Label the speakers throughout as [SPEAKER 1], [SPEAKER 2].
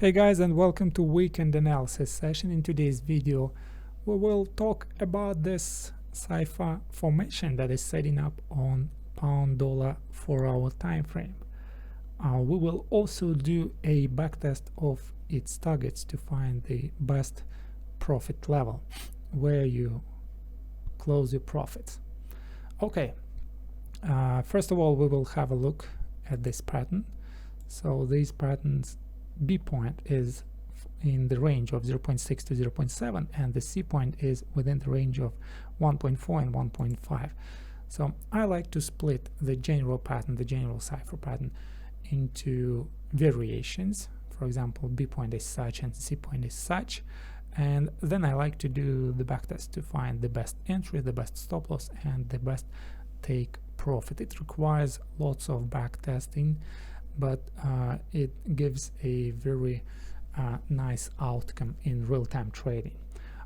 [SPEAKER 1] Hey guys, and welcome to weekend analysis session. In today's video we will talk about this cypher formation that is setting up on pound-dollar 4-hour time frame. We will also do a backtest of its targets to find the best profit level where you close your profits. Okay, first of all we will have a look at this pattern. So these patterns, B point is in the range of 0.6 to 0.7 and the C point is within the range of 1.4 and 1.5. So I like to split the general pattern, the general cipher pattern, into variations. For example, B point is such and C point is such, and then I like to do the backtest to find the best entry, the best stop loss, and the best take profit. It requires lots of backtesting, but it gives a very nice outcome in real-time trading.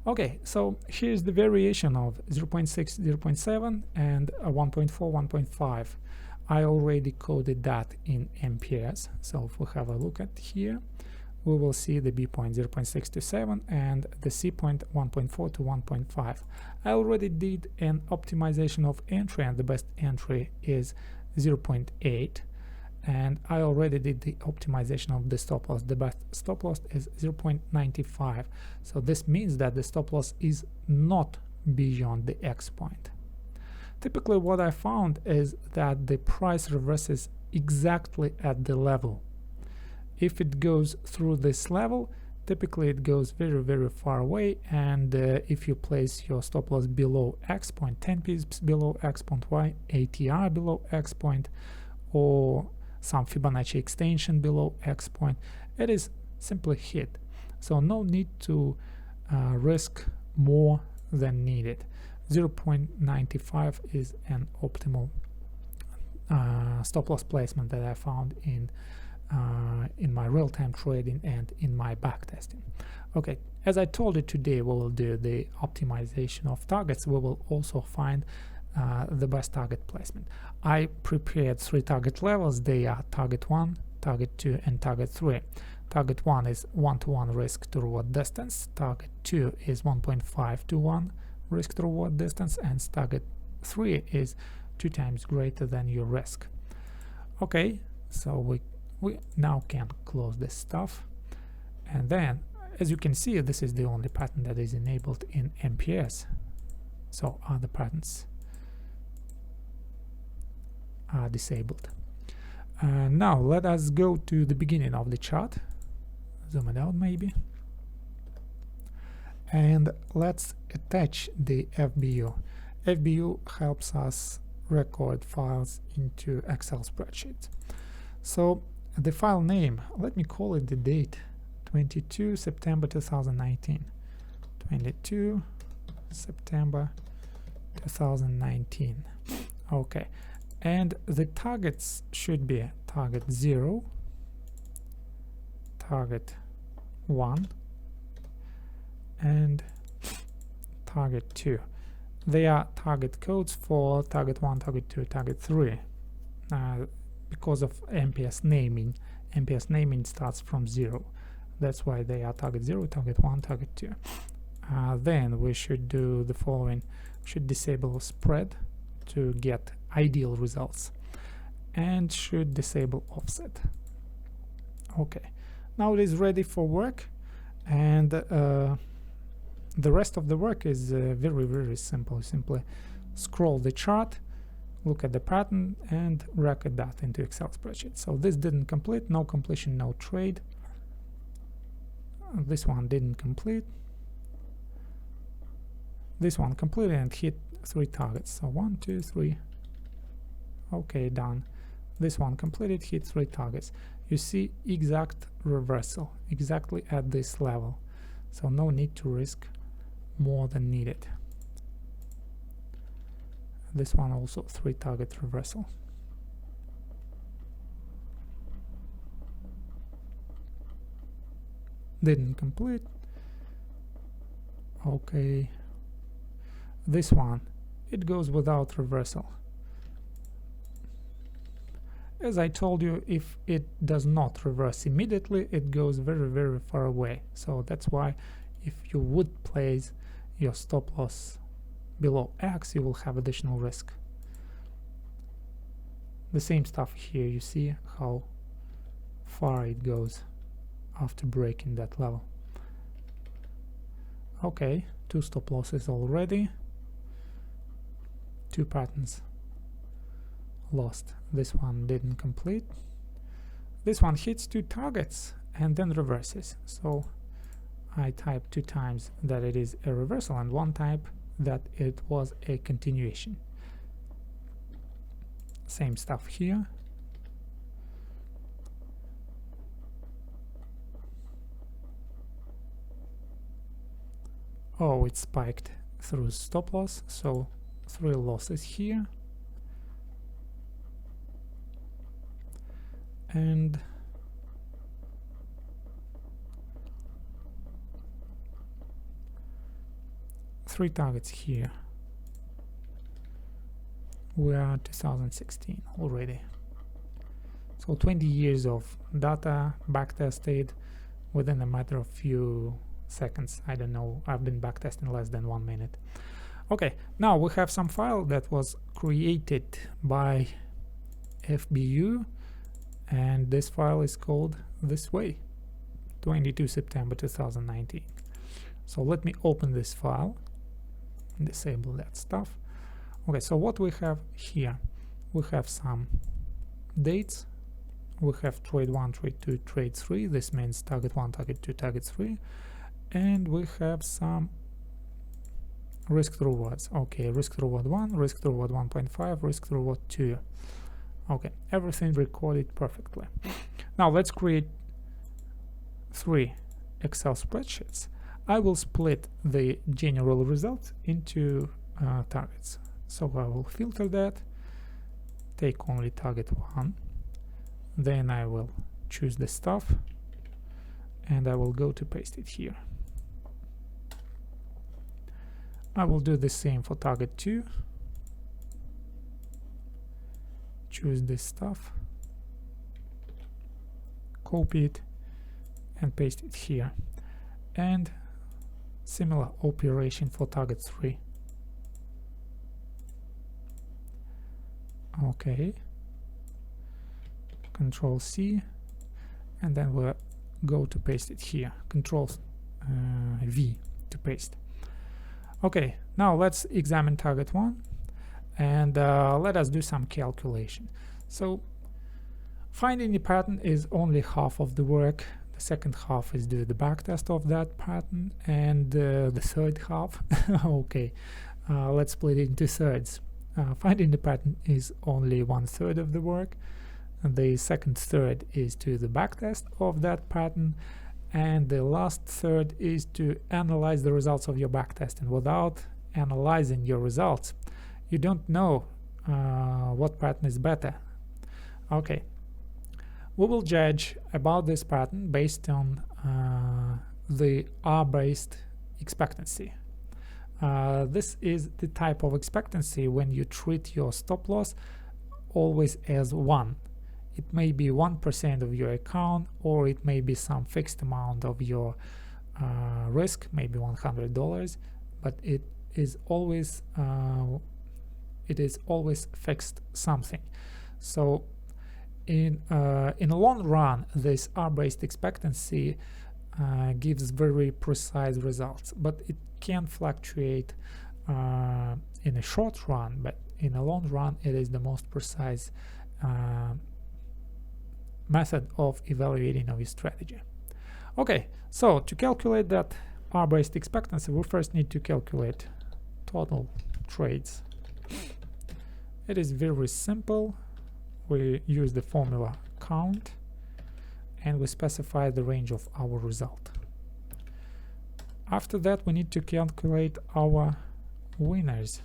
[SPEAKER 1] Okay, so here's the variation of 0.6, 0.7 and 1.4, 1.5. I already coded that in amperes, so if we have a look at here, we will see the B point 0.6 to 7 and the C point 1.4 to 1.5. I already did an optimization of entry, and the best entry is 0.8. And I already did the optimization of the stop loss. The best stop loss is 0.95. So this means that the stop loss is not beyond the X point. Typically what I found is that the price reverses exactly at the level. If it goes through this level, typically it goes very far away, and if you place your stop loss below X point, 10 pips below X point, Y, ATR below X point, or some Fibonacci extension below X point, it is simply hit. So no need to risk more than needed. 0.95 is an optimal stop loss placement that I found in my real-time trading and in my backtesting. Okay, as I told you, today we will do the optimization of targets. We will also find the best target placement. I prepared 3 target levels. They are target 1, target 2, and target 3. Target 1 is 1-to-1 risk to reward distance. Target 2 is 1.5-to-1 risk to reward distance, and target 3 is 2 times greater than your risk. Okay, so we now can close this stuff, and then as you can see, this is the only pattern that is enabled in amperes, so other patterns are disabled. Now let us go to the beginning of the chart, zoom it out maybe, and let's attach the FBU. FBU helps us record files into Excel spreadsheet. So the file name, let me call it the date, 22 September 2019. 22 September 2019. Okay, and the targets should be target 0, target 1, and target 2. They are target codes for target 1, target 2, target 3. Because of amperes naming, amperes naming starts from 0. That's why they are target 0, target 1, target 2. Then we should do the following. Should disable spread to get ideal results, and should disable offset. Okay, now it is ready for work, and the rest of the work is very simple. Simply scroll the chart, look at the pattern, and record that into Excel spreadsheet. So this didn't complete, no completion, no trade. This one didn't complete. This one completed and hit 3 targets. So 1, 2, 3. Okay, done. This one completed, hit 3 targets. You see exact reversal, exactly at this level. So no need to risk more than needed. This one also 3 target reversal. Didn't complete. Okay. This one, it goes without reversal. as I told you, if it does not reverse immediately, it goes very, very far away. So that's why if you would place your stop loss below X, you will have additional risk. The same stuff here, you see how far it goes after breaking that level. Okay, 2 stop losses already, 2 patterns lost. This one didn't complete. This one hits 2 targets and then reverses. So I type 2 times that it is a reversal and 1 type that it was a continuation. Same stuff here. Oh, it spiked through stop loss, so 3 losses here. And three targets here. We are 2016 already. So 20 years of data backtested within a matter of few seconds. I don't know, I've been backtesting less than 1 minute. Okay, now we have some file that was created by FBU, and this file is called this way, 22 September 2019. So let me open this file, disable that stuff. Okay, so what we have here, we have some dates. We have trade 1, trade 2, trade 3. This means target 1, target 2, target 3. And we have some risk to rewards. Okay, risk to reward 1, risk to reward 1.5, risk to reward 2. Okay, everything recorded perfectly. Now let's create 3 Excel spreadsheets. I will split the general results into targets. So I will filter that, take only target 1, then I will choose the stuff and I will go to paste it here. I will do the same for target 2, choose this stuff, copy it and paste it here, and similar operation for target 3. Okay, Control C, and then we'll go to paste it here, Control V to paste. Okay, now let's examine target 1 and let us do some calculation. So finding the pattern is only half of the work. The second half is do the backtest of that pattern, and the third half okay, let's split it into thirds. Finding the pattern is only 1/3 of the work. The second third is to the backtest of that pattern, and the last third is to analyze the results of your backtesting. Without analyzing your results, you don't know what pattern is better. Okay, we will judge about this pattern based on the R-based expectancy. This is the type of expectancy when you treat your stop loss always as 1. It may be 1% of your account, or it may be some fixed amount of your risk, maybe $100, but it is always fixed something. So in a long run, this R-based expectancy gives very precise results, but it can fluctuate in a short run, but in a long run it is the most precise method of evaluating of your strategy. Okay, so to calculate that R-based expectancy, we first need to calculate total trades. It is very simple. We use the formula count and we specify the range of our result. After that, we need to calculate our winners.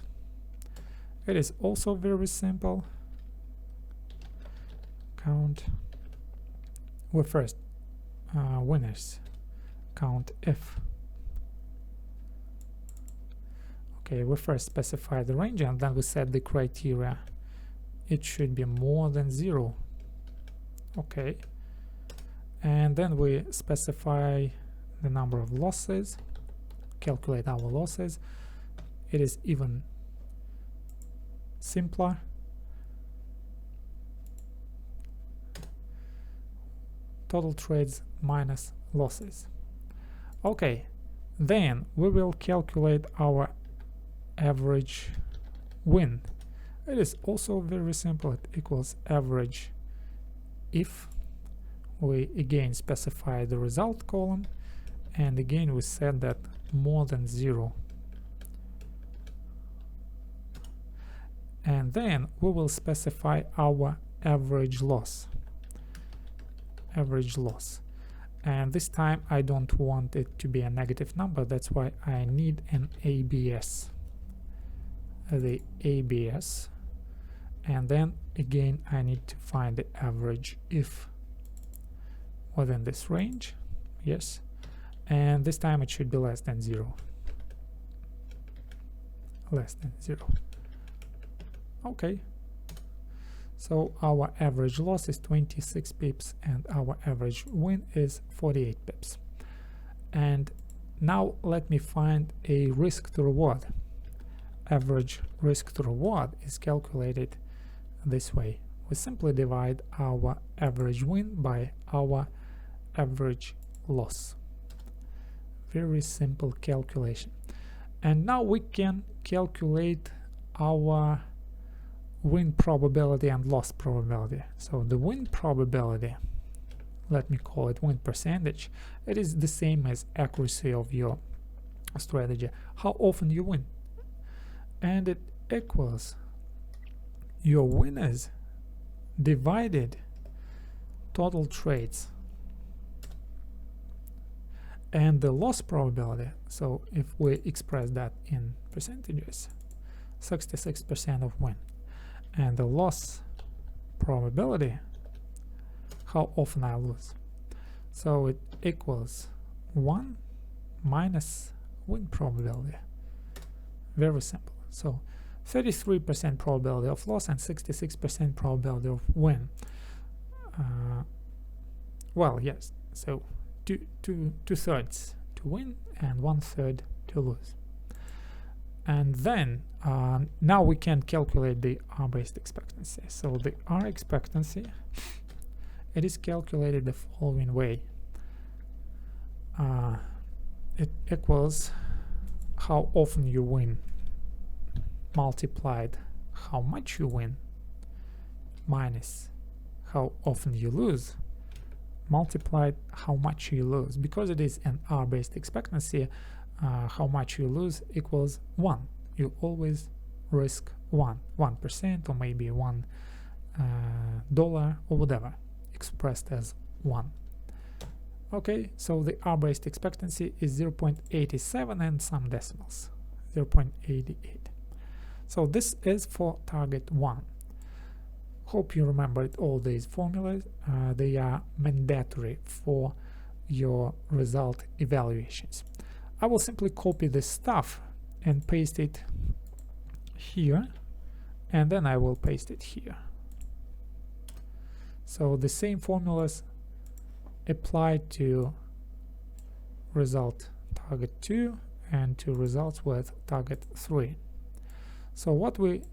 [SPEAKER 1] It is also very simple. Count. We first winners count F. Okay, we first specify the range and then we set the criteria. It should be more than 0 Okay, and then we specify the number of losses, calculate our losses. It is even simpler. Total trades minus losses. Okay, then we will calculate our average win. It is also very simple. It equals average if we again specify the result column, and again we set that more than 0, and then we will specify our average loss. And this time I don't want it to be a negative number, that's why I need an ABS, the ABS, and then again I need to find the average if within this range, yes, and this time it should be less than 0, okay. So our average loss is 26 pips and our average win is 48 pips. And now let me find a risk to reward. Average risk to reward is calculated this way. We simply divide our average win by our average loss. Very simple calculation. And now we can calculate our win probability and loss probability. So the win probability, let me call it win percentage, it is the same as accuracy of your strategy, how often you win, and it equals your winners divided total trades. And the loss probability, so if we express that in percentages, 66% of win. And the loss probability, how often I lose. So it equals 1 minus win probability. Very simple. So 33% probability of loss and 66% probability of win. Well, yes, so two-thirds to win and 1/3 to lose. And then now we can calculate the R-based expectancy. So the R expectancy, it is calculated the following way. It equals how often you win multiplied how much you win minus how often you lose multiplied how much you lose. Because it is an R-based expectancy, how much you lose equals 1. You always risk 1% or maybe $1 or whatever, expressed as 1. Okay, so the R-based expectancy is 0.87 and some decimals, 0.88. So this is for target 1. Hope you remembered all these formulas. They are mandatory for your result evaluations. I will simply copy this stuff and paste it here, and then I will paste it here. So the same formulas apply to result target 2 and to results with target 3. So what we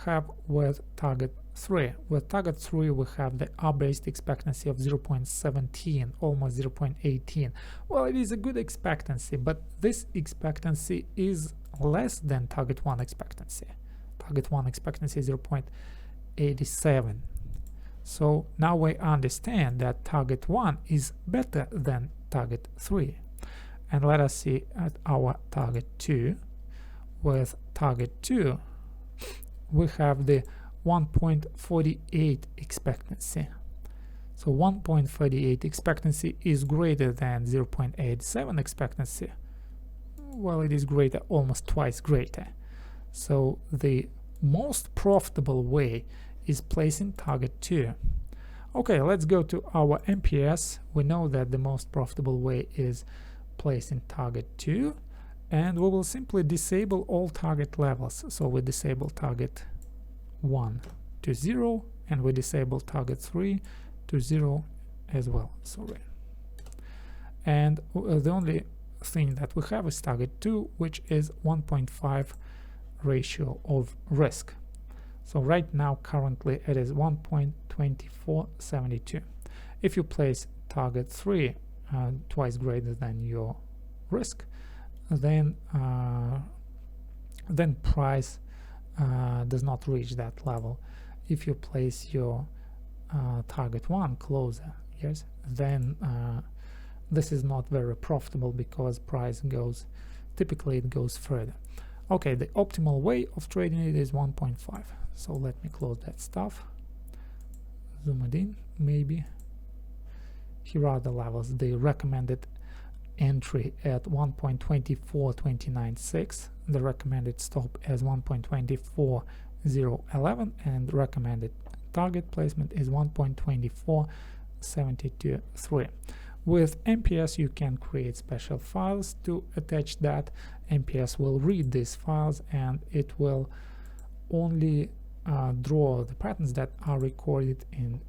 [SPEAKER 1] have with target 3? With target 3 we have the R-based expectancy of 0.17, almost 0.18. Well, it is a good expectancy, but this expectancy is less than target 1 expectancy. Target 1 expectancy is 0.87. So now we understand that target 1 is better than target 3. And let us see at our target 2. With target 2 we have the 1.48 expectancy. So 1.48 expectancy is greater than 0.87 expectancy. Well, it is greater, almost twice greater. So the most profitable way is placing target 2. Okay, let's go to our MPS. We know that the most profitable way is placing target 2, and we will simply disable all target levels. So we disable target 1 to 0, and we disable target 3 to 0 as well, sorry. And the only thing that we have is target 2, which is 1.5 ratio of risk. So right now currently it is 1.2472. If you place target 3 twice greater than your risk, then price does not reach that level. If you place your target 1 closer, yes, then this is not very profitable because price goes, typically it goes further. Okay, the optimal way of trading it is 1.5. So let me close that stuff, zoom it in, maybe. Here are the levels. The recommended entry at 1.24296, the recommended stop as 1.24011, and recommended target placement is 1.24723. With MPS you can create special files to attach that. MPS will read these files and it will only draw the patterns that are recorded in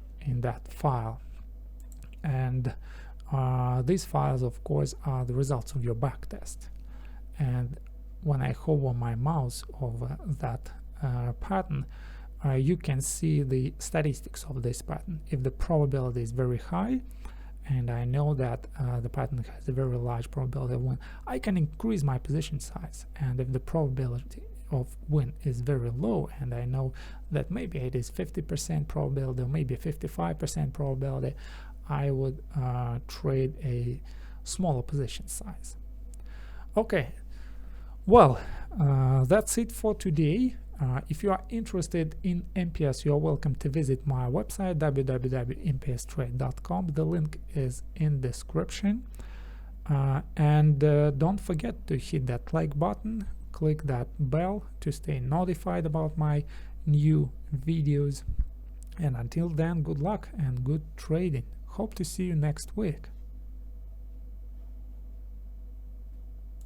[SPEAKER 1] that file. And these files, of course, are the results of your backtest. And when I hover my mouse over that pattern, you can see the statistics of this pattern. If the probability is very high, and I know that the pattern has a very large probability of win, I can increase my position size. And if the probability of win is very low, and I know that maybe it is 50% probability or maybe 55% probability, I would trade a smaller position size. Okay, well, that's it for today. If you are interested in MPS, you are welcome to visit my website www.mpstrade.com. The link is in description. And don't forget to hit that like button, click that bell to stay notified about my new videos. And until then, good luck and good trading. Hope to see you next week.